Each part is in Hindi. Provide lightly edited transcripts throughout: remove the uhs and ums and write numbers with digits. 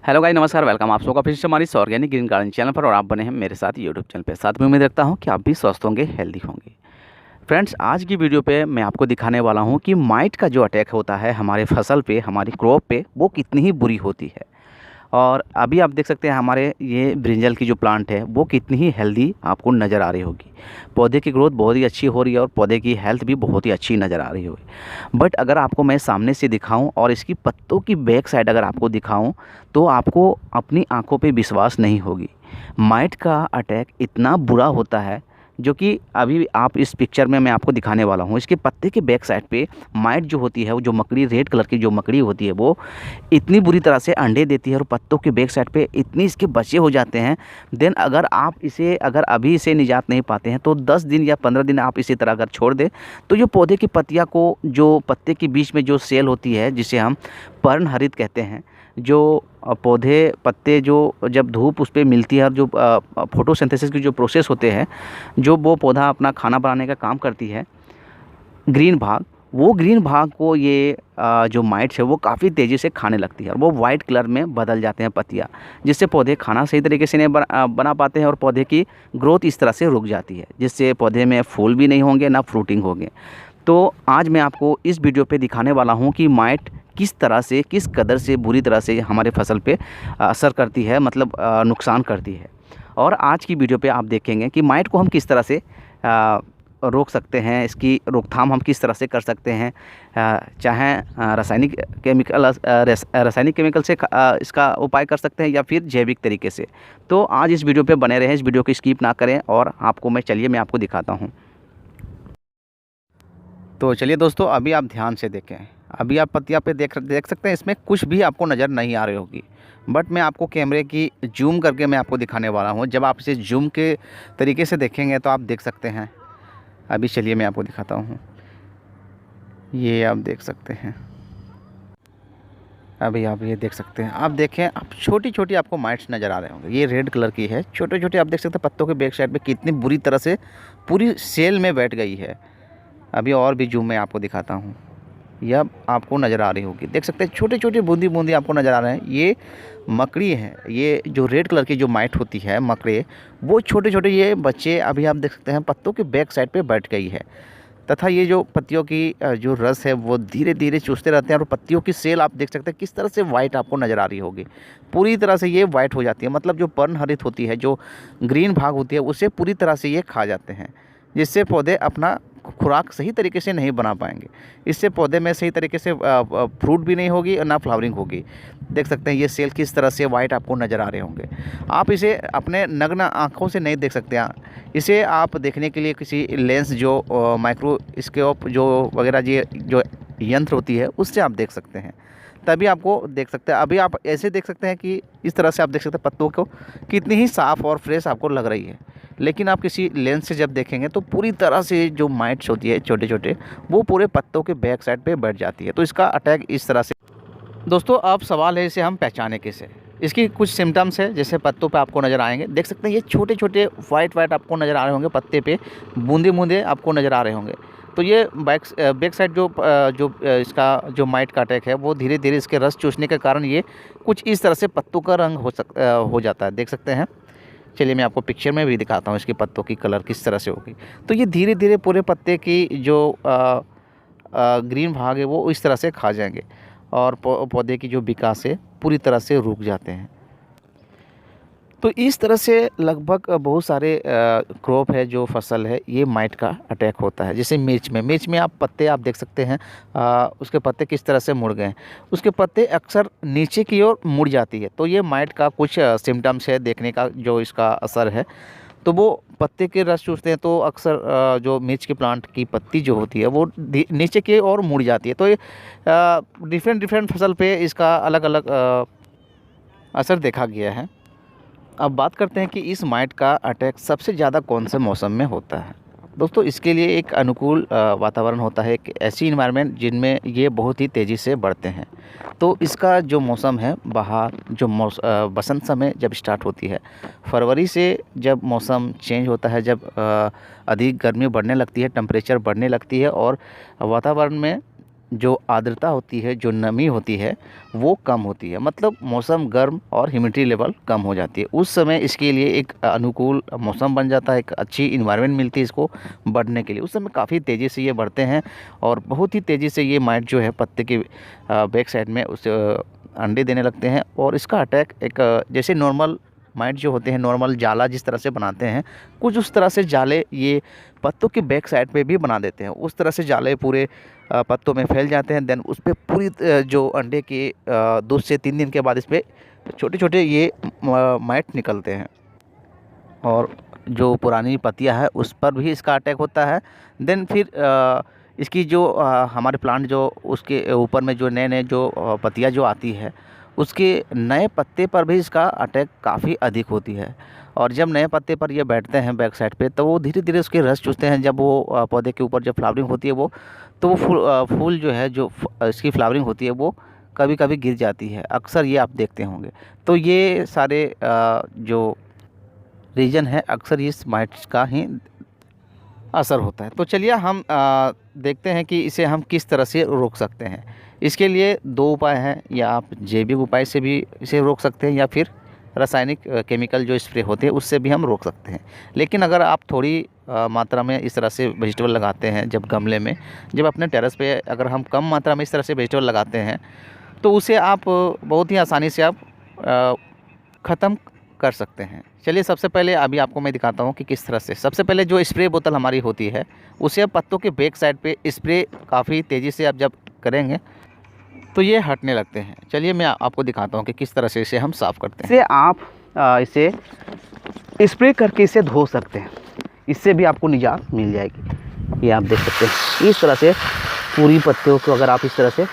हेलो गाइस, नमस्कार। वेलकम आप सबका फिर से हमारी ऑर्गेनिक ग्रीन गार्डन चैनल पर। और आप बने हैं मेरे साथ यूट्यूब चैनल पे। साथ में उम्मीद रखता हूं कि आप भी स्वस्थ होंगे, हेल्दी होंगे। फ्रेंड्स, आज की वीडियो पे मैं आपको दिखाने वाला हूं कि माइट का जो अटैक होता है हमारे फसल पे, हमारी क्रॉप पे, वो कितनी ही बुरी होती है। और अभी आप देख सकते हैं हमारे ये ब्रिंजल की जो प्लांट है वो कितनी ही हेल्दी आपको नज़र आ रही होगी। पौधे की ग्रोथ बहुत ही अच्छी हो रही है और पौधे की हेल्थ भी बहुत ही अच्छी नज़र आ रही होगी। बट अगर आपको मैं सामने से दिखाऊं और इसकी पत्तों की बैक साइड अगर आपको दिखाऊं तो आपको अपनी आंखों पे विश्वास नहीं होगी। माइट का अटैक इतना बुरा होता है जो कि अभी आप इस पिक्चर में मैं आपको दिखाने वाला हूँ। इसके पत्ते के बैक साइड पे माइट जो होती है, वो जो मकड़ी, रेड कलर की जो मकड़ी होती है, वो इतनी बुरी तरह से अंडे देती है और पत्तों के बैक साइड पे इतनी इसके बच्चे हो जाते हैं। देन अगर अभी इसे निजात नहीं पाते हैं तो 10 दिन या 15 दिन आप इसी तरह अगर छोड़ दें तो जो पौधे की पत्तियाँ को, जो पत्ते के बीच में जो सेल होती है जिसे हम पर्णहरित कहते हैं, जो पौधे पत्ते जो जब धूप उस पे मिलती है और जो फोटोसिंथेसिस की जो प्रोसेस होते हैं, जो वो पौधा अपना खाना बनाने का काम करती है, ग्रीन भाग, वो ग्रीन भाग को ये जो माइट्स है वो काफ़ी तेज़ी से खाने लगती है और वो वाइट कलर में बदल जाते हैं पत्तियाँ, जिससे पौधे खाना सही तरीके से नहीं बना पाते हैं और पौधे की ग्रोथ इस तरह से रुक जाती है, जिससे पौधे में फूल भी नहीं होंगे, ना फ्रूटिंग होंगे। तो आज मैं आपको इस वीडियो पे दिखाने वाला हूँ कि माइट किस तरह से, किस कदर से बुरी तरह से हमारे फसल पे असर करती है, मतलब नुकसान करती है। और आज की वीडियो पे आप देखेंगे कि माइट को हम किस तरह से रोक सकते हैं, इसकी रोकथाम हम किस तरह से कर सकते हैं। चाहे रासायनिक केमिकल से इसका उपाय कर सकते हैं या फिर जैविक तरीके से। तो आज इस वीडियो पे बने रहें, इस वीडियो को स्किप ना करें और मैं आपको दिखाता हूँ। तो चलिए दोस्तों, अभी आप ध्यान से देखें। अभी आप पत्तियाँ पे देख सकते हैं, इसमें कुछ भी आपको नज़र नहीं आ रही होगी, बट मैं आपको कैमरे की जूम करके मैं आपको दिखाने वाला हूँ। जब आप इसे जूम के तरीके से देखेंगे तो आप देख सकते हैं। अभी चलिए मैं आपको दिखाता हूँ। ये आप देख सकते हैं, अभी आप ये देख सकते हैं। आप देखें, आप छोटी छोटी आपको माइट्स नज़र आ रहे होंगे। ये रेड कलर की है, छोटे छोटे आप देख सकते हैं पत्तों के बैक साइड पे कितनी बुरी तरह से पूरी सेल में बैठ गई है। अभी और भी जूम में आपको दिखाता हूँ, यह आपको नज़र आ रही होगी। देख सकते हैं छोटे छोटे बूंदी बूंदी आपको नज़र आ रहे हैं। ये मकड़ी है, ये जो रेड कलर की जो माइट होती है मकड़े, वो छोटे छोटे ये बच्चे अभी आप देख सकते हैं पत्तों के बैक साइड पे बैठ गई है। तथा ये जो पत्तियों की जो रस है वो धीरे धीरे चूसते रहते हैं और पत्तियों की सेल आप देख सकते हैं किस तरह से वाइट आपको नज़र आ रही होगी। पूरी तरह से ये वाइट हो जाती है, मतलब जो पर्णहरित होती है, जो ग्रीन भाग होती है, उसे पूरी तरह से ये खा जाते हैं, जिससे पौधे अपना खुराक सही तरीके से नहीं बना पाएंगे। इससे पौधे में सही तरीके से फ्रूट भी नहीं होगी और ना फ्लावरिंग होगी। देख सकते हैं ये सेल किस तरह से वाइट आपको नज़र आ रहे होंगे। आप इसे अपने नग्न आँखों से नहीं देख सकते हैं, इसे आप देखने के लिए किसी लेंस, जो माइक्रोस्कोप जो वगैरह ये जो यंत्र होती है, उससे आप देख सकते हैं, तभी आपको देख सकते हैं। अभी आप ऐसे देख सकते हैं कि इस तरह से आप देख सकते हैं पत्तों को कितनी ही साफ़ और फ्रेश आपको लग रही है। लेकिन आप किसी लेंस से जब देखेंगे तो पूरी तरह से जो माइट्स होती है छोटे छोटे, वो पूरे पत्तों के बैक साइड पे बैठ जाती है। तो इसका अटैक इस तरह से। दोस्तों, अब सवाल है इसे हम पहचाने कैसे। इसकी कुछ सिम्टम्स है, जैसे पत्तों पे आपको नज़र आएंगे। देख सकते हैं ये छोटे छोटे वाइट आपको नज़र आ रहे होंगे, पत्ते पे बूंदे बूंदे आपको नज़र आ रहे होंगे। तो ये बैक साइड इसका जो माइट का अटैक है वो धीरे धीरे इसके रस चूसने के कारण ये कुछ इस तरह से पत्तों का रंग हो जाता है। देख सकते हैं। चलिए मैं आपको पिक्चर में भी दिखाता हूँ इसके पत्तों की कलर किस तरह से होगी। तो ये धीरे धीरे पूरे पत्ते की जो ग्रीन भाग है वो इस तरह से खा जाएंगे और पौधे की जो विकास है पूरी तरह से रुक जाते हैं। तो इस तरह से लगभग बहुत सारे क्रॉप है, जो फसल है, ये माइट का अटैक होता है। जैसे मिर्च में आप पत्ते आप देख सकते हैं, उसके पत्ते किस तरह से मुड़ गए हैं। उसके पत्ते अक्सर नीचे की ओर मुड़ जाती है। तो ये माइट का कुछ सिम्टम्स है देखने का, जो इसका असर है। तो वो पत्ते के रस चूसते हैं तो अक्सर जो मिर्च के प्लांट की पत्ती जो होती है वो नीचे की ओर मुड़ जाती है। तो ये डिफरेंट फसल पे इसका अलग अलग असर देखा गया है। अब बात करते हैं कि इस माइट का अटैक सबसे ज़्यादा कौन से मौसम में होता है। दोस्तों, इसके लिए एक अनुकूल वातावरण होता है, एक ऐसी इन्वायरमेंट जिनमें ये बहुत ही तेज़ी से बढ़ते हैं। तो इसका जो मौसम है, बहार जो बसंत समय जब स्टार्ट होती है, फरवरी से जब मौसम चेंज होता है, जब अधिक गर्मी बढ़ने लगती है, टेम्परेचर बढ़ने लगती है और वातावरण में जो आर्द्रता होती है, जो नमी होती है, वो कम होती है। मतलब मौसम गर्म और ह्यूमिडिटी लेवल कम हो जाती है। उस समय इसके लिए एक अनुकूल मौसम बन जाता है, एक अच्छी इन्वायरमेंट मिलती है इसको बढ़ने के लिए। उस समय काफ़ी तेज़ी से ये बढ़ते हैं और बहुत ही तेज़ी से ये माइट जो है पत्ते के बैक साइड में उस अंडे देने लगते हैं। और इसका अटैक एक जैसे नॉर्मल माइट जो होते हैं, नॉर्मल जाला जिस तरह से बनाते हैं, कुछ उस तरह से जाले ये पत्तों के बैक साइड पे भी बना देते हैं। उस तरह से जाले पूरे पत्तों में फैल जाते हैं। देन उस पर पूरी जो अंडे के 2 से 3 दिन के बाद इस पर छोटे छोटे ये माइट निकलते हैं और जो पुरानी पत्तियां है उस पर भी इसका अटैक होता है। देन फिर इसकी जो हमारे प्लांट जो उसके ऊपर में जो नए नए जो पत्तियां जो आती है, उसके नए पत्ते पर भी इसका अटैक काफ़ी अधिक होती है। और जब नए पत्ते पर ये बैठते हैं बैक साइड पे, तो वो धीरे धीरे उसके रस चूसते हैं। जब वो पौधे के ऊपर जब फ्लावरिंग होती है वो, तो वो फूल जो है, जो इसकी फ्लावरिंग होती है वो कभी कभी गिर जाती है। अक्सर ये आप देखते होंगे। तो ये सारे जो रीजन है, अक्सर इस माइट्स का ही असर होता है। तो चलिए हम देखते हैं कि इसे हम किस तरह से रोक सकते हैं। इसके लिए 2 उपाय हैं, या आप जैविक उपाय से भी इसे रोक सकते हैं, या फिर रासायनिक केमिकल जो स्प्रे होते हैं उससे भी हम रोक सकते हैं। लेकिन अगर आप थोड़ी मात्रा में इस तरह से वेजिटेबल लगाते हैं, जब गमले में, जब अपने टेरेस पे अगर हम कम मात्रा में इस तरह से वेजिटेबल लगाते हैं, तो उसे आप बहुत ही आसानी से आप ख़त्म कर सकते हैं। चलिए सबसे पहले अभी आपको मैं दिखाता हूँ कि किस तरह से। सबसे पहले जो स्प्रे बोतल हमारी होती है, उसे आप पत्तों के बैक साइड पे स्प्रे काफ़ी तेज़ी से आप जब करेंगे तो ये हटने लगते हैं। चलिए मैं आपको दिखाता हूँ कि किस तरह से इसे हम साफ़ करते हैं। इसे आप इसे स्प्रे करके इसे धो सकते हैं, इससे भी आपको निजात मिल जाएगी। ये आप देख सकते हैं, इस तरह से पूरी पत्तियों को अगर आप इस तरह से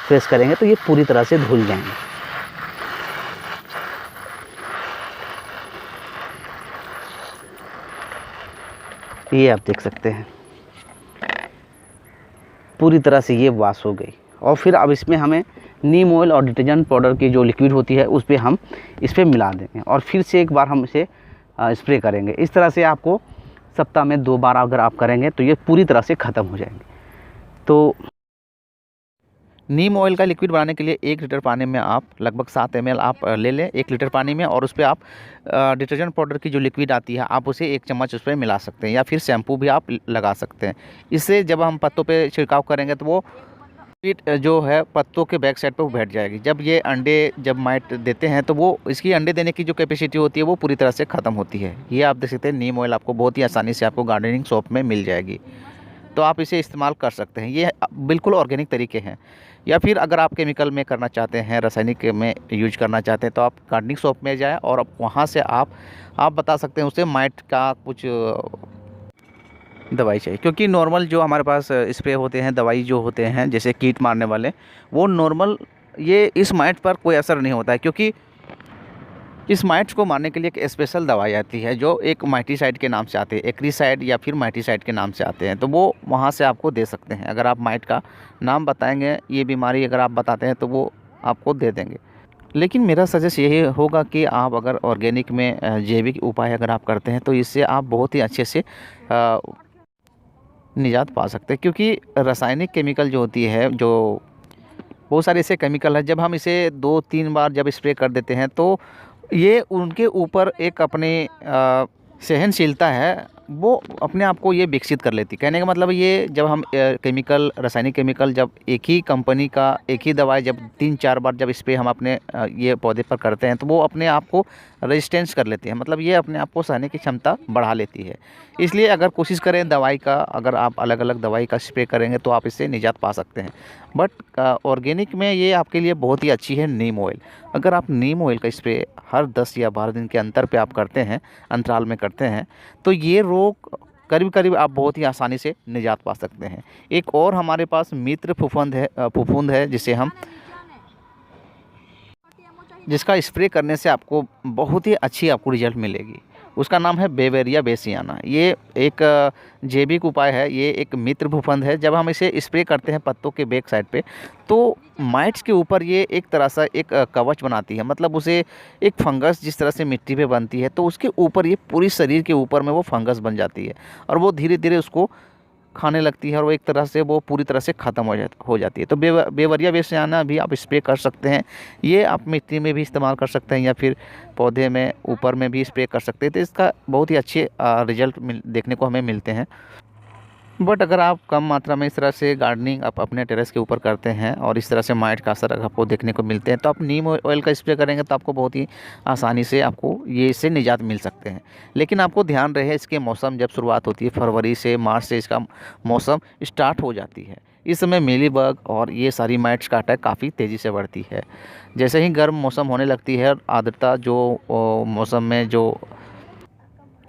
प्रेस करेंगे तो ये पूरी तरह से धुल जाएंगे। ये आप देख सकते हैं पूरी तरह से ये वॉश हो गई। और फिर अब इसमें हमें नीम ऑयल और डिटर्जेंट पाउडर की जो लिक्विड होती है उस पर हम इस पर मिला देंगे और फिर से एक बार हम इसे स्प्रे करेंगे। इस तरह से आपको सप्ताह में 2 बार अगर आप करेंगे तो ये पूरी तरह से ख़त्म हो जाएंगे। तो नीम ऑयल का लिक्विड बनाने के लिए 1 लीटर पानी में आप लगभग 7 ml आप ले लें 1 लीटर पानी में, और उस पर आप डिटर्जेंट पाउडर की जो लिक्विड आती है आप उसे 1 चम्मच उस पर मिला सकते हैं, या फिर शैम्पू भी आप लगा सकते हैं। इससे जब हम पत्तों पे छिड़काव करेंगे तो वो कीट जो है पत्तों के बैक साइड पे वो बैठ जाएगी। जब ये अंडे जब माइट देते हैं तो वो इसकी अंडे देने की जो कैपेसिटी होती है वो पूरी तरह से ख़त्म होती है। ये आप देख सकते हैं, नीम ऑयल आपको बहुत ही आसानी से आपको गार्डनिंग शॉप में मिल जाएगी, तो आप इसे इस्तेमाल कर सकते हैं। ये बिल्कुल ऑर्गेनिक तरीके हैं। या फिर अगर आप केमिकल में करना चाहते हैं, रासायनिक में यूज करना चाहते हैं, तो आप गार्डनिंग शॉप में जाएँ और वहाँ से आप बता सकते हैं उसे माइट का कुछ दवाई चाहिए। क्योंकि नॉर्मल जो हमारे पास स्प्रे होते हैं, दवाई जो होते हैं जैसे कीट मारने वाले, वो नॉर्मल ये इस माइट पर कोई असर नहीं होता है। क्योंकि इस माइट्स को मारने के लिए एक स्पेशल दवाई आती है जो एक माइटीसाइड के नाम से आते हैं, एक्रीसाइड या फिर माइटीसाइड के नाम से आते हैं। तो वो वहाँ से आपको दे सकते हैं। अगर आप माइट का नाम बताएंगे, ये बीमारी अगर आप बताते हैं, तो वो आपको दे देंगे। लेकिन मेरा सजेस्ट यही होगा कि आप अगर ऑर्गेनिक में जैविक उपाय अगर आप करते हैं तो इससे आप बहुत ही अच्छे से निजात पा सकते हैं। क्योंकि रासायनिक केमिकल जो होती है, जो बहुत सारे ऐसे केमिकल है, जब हम इसे 2-3 बार जब स्प्रे कर देते हैं तो ये उनके ऊपर एक अपने सहनशीलता है, वो अपने आप को ये विकसित कर लेती। कहने का मतलब ये, जब हम केमिकल, रासायनिक केमिकल, जब एक ही कंपनी का एक ही दवाई जब 3-4 बार जब स्प्रे हम अपने ये पौधे पर करते हैं तो वो अपने आप को रेजिस्टेंस कर लेती है। मतलब ये अपने आप को सहने की क्षमता बढ़ा लेती है। इसलिए अगर कोशिश करें दवाई का, अगर आप अलग अलग दवाई का स्प्रे करेंगे तो आप इससे निजात पा सकते हैं। बट ऑर्गेनिक में ये आपके लिए बहुत ही अच्छी है नीम ऑयल। अगर आप नीम ऑयल का स्प्रे हर 10 या 12 दिन के अंतर पे आप करते हैं, अंतराल में करते हैं, तो ये रोग करीब करीब आप बहुत ही आसानी से निजात पा सकते हैं। एक और हमारे पास मित्र फफूंद है जिसका स्प्रे करने से आपको बहुत ही अच्छी आपको रिजल्ट मिलेगी। उसका नाम है बेवेरिया बेसियाना। ये एक जैविक उपाय है, ये एक मित्र फफूंद है। जब हम इसे स्प्रे करते हैं पत्तों के बैक साइड पे, तो माइट्स के ऊपर ये एक तरह सा एक कवच बनाती है। मतलब उसे एक फंगस जिस तरह से मिट्टी पे बनती है, तो उसके ऊपर ये पूरी शरीर के ऊपर में वो फंगस बन जाती है और वो धीरे धीरे उसको खाने लगती है और वो एक तरह से वो पूरी तरह से ख़त्म हो जाती है। तो बेवरिया बेसियाना भी आप स्प्रे कर सकते हैं। ये आप मिट्टी में भी इस्तेमाल कर सकते हैं या फिर पौधे में ऊपर में भी स्प्रे कर सकते हैं। तो इसका बहुत ही अच्छे रिजल्ट देखने को हमें मिलते हैं। बट अगर आप कम मात्रा में इस तरह से गार्डनिंग आप अपने टेरेस के ऊपर करते हैं और इस तरह से माइट का असर आपको देखने को मिलते हैं, तो आप नीम ऑयल का स्प्रे करेंगे तो आपको बहुत ही आसानी से आपको ये इससे निजात मिल सकते हैं। लेकिन आपको ध्यान रहे, इसके मौसम जब शुरुआत होती है फरवरी से मार्च से इसका मौसम स्टार्ट हो जाती है। इस समय मीलीबग और ये सारी माइट्स का अटैक काफ़ी तेज़ी से बढ़ती है। जैसे ही गर्म मौसम होने लगती है, आर्द्रता जो मौसम में जो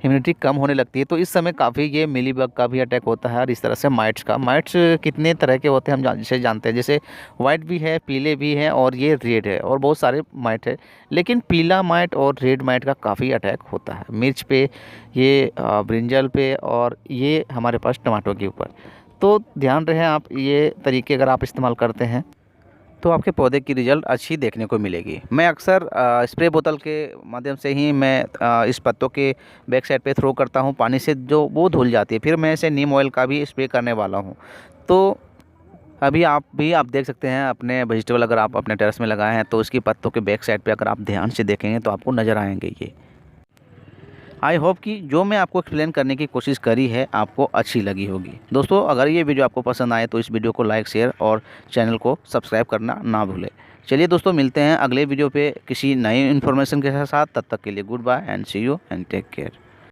ह्यूमिडिटी कम होने लगती है, तो इस समय काफ़ी ये मिलीबग का भी अटैक होता है और इस तरह से माइट्स कितने तरह के होते हैं हम जैसे जानते हैं। जैसे वाइट भी है, पीले भी हैं और ये रेड है और बहुत सारे माइट है। लेकिन पीला माइट और रेड माइट का काफ़ी अटैक होता है मिर्च पे, ये ब्रिंजल पे और ये हमारे पास टमाटो के ऊपर। तो ध्यान रहे, आप ये तरीके अगर आप इस्तेमाल करते हैं तो आपके पौधे की रिज़ल्ट अच्छी देखने को मिलेगी। मैं अक्सर स्प्रे बोतल के माध्यम से ही मैं इस पत्तों के बैक साइड पे थ्रो करता हूँ पानी से, जो वो धुल जाती है। फिर मैं इसे नीम ऑयल का भी स्प्रे करने वाला हूँ। तो अभी आप देख सकते हैं अपने वेजिटेबल अगर आप अपने टेरेस में लगाए हैं तो इसकी पत्तों के बैक साइड पे अगर आप ध्यान से देखेंगे तो आपको नज़र आएंगे ये। आई होप कि जो मैं आपको एक्सप्लेन करने की कोशिश करी है आपको अच्छी लगी होगी। दोस्तों, अगर ये वीडियो आपको पसंद आए तो इस वीडियो को लाइक, शेयर और चैनल को सब्सक्राइब करना ना भूलें। चलिए दोस्तों, मिलते हैं अगले वीडियो पे किसी नई इन्फॉर्मेशन के साथ। तब तक के लिए good bye and see you and take care.